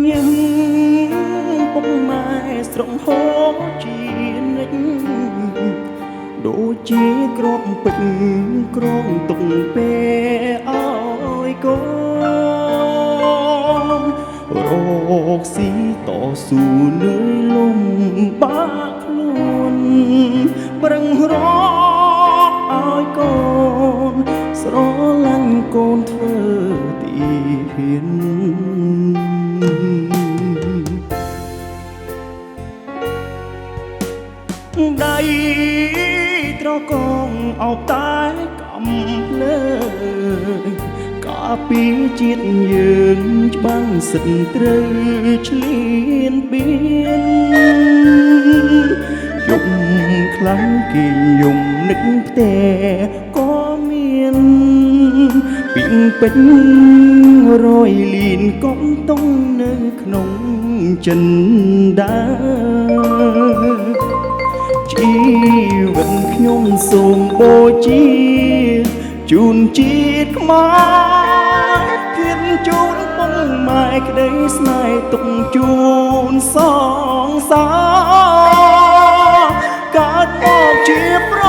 ញឹមពុកម៉ែស្រងហូរជានិច្ចដូចជាក្របពេញក្រងទុកពេលឲ្យកូនរកស៊ីតស៊ូនៅលំបាកខ្លួនប្រឹងរកឲ្យកូនស្រឡាញ់កូនធ្វើទីហ៊ានដៃត្រកងអោបតែកំលើកាពីជាតិយើងច្បាំងសិទ្ធត្រូវឆ្លៀនបៀនយំខ្លាំងគេយំនឹកផ្ទះក៏មានពីងពេញរយលៀនកុំតុងនៅក្នុងចិនដាជីវិតខ្ញុំសូមបូជាជូនជាតិខ្មែរធៀបជូនពុកម៉ែក្តីស្នេហ៍ទុកជូនសងសារកើតមកជាប្រ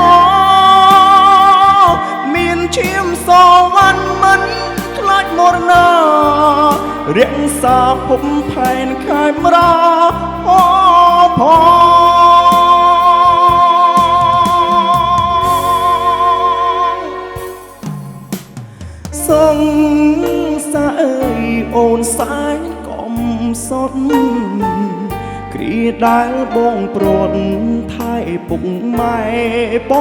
មានឈាមសវណ្ណមិនខ្លាចមរណារក្សាភពផែនខេមរាអសងសាអើយអូនសាយកុំសត់គ្រាដែលបងព្រាត់ថែពុកម៉ែប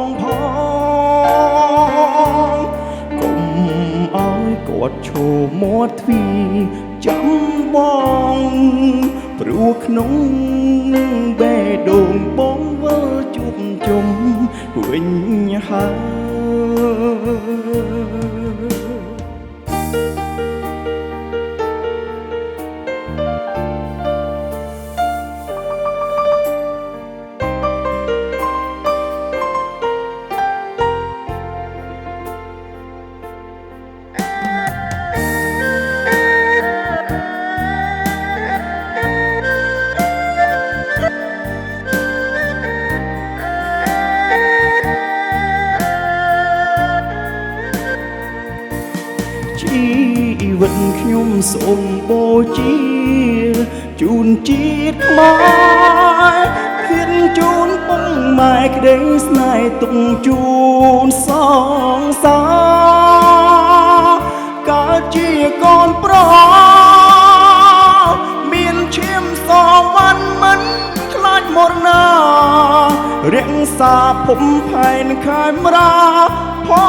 ងផងកុំឲ្យគាត់ឈរមាត់ទ្វីចាំបងព្រោះក្នុងបេះដូងបងវិលជួបជុំវិញហើយជីវិតខ្ញុំសូមបូជាជូនជាតិខ្មែរឃានជូនពុកម៉ែក្តីស្នេហ៍ទុកជូនសងសារកើតជាកូនប្រុសមានឈាមសវណ្ណមិនខ្លាចមរណារក្សាភពផែនខេមរាផង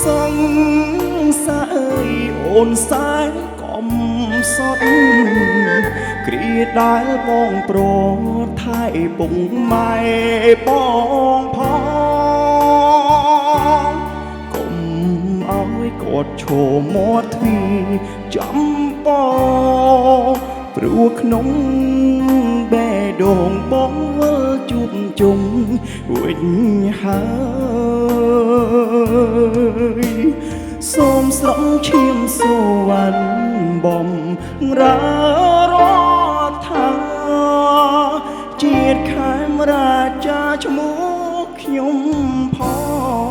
សងសាអើយអូនសាយកុំសត់គ្រាដែលបងប្រថែពុកម៉ែបងផងកុំឲ្យគាត់ឈរមាត់ទ្វីចាំបងព្រោះក្នុងបេះដូងបងវិលជួបជុំវិញហើយសូមស្រង់ឈាមសវណ្ណបំរើរដ្ឋាជាតិខេមរាជាឈ្មោះខ្ញុំផង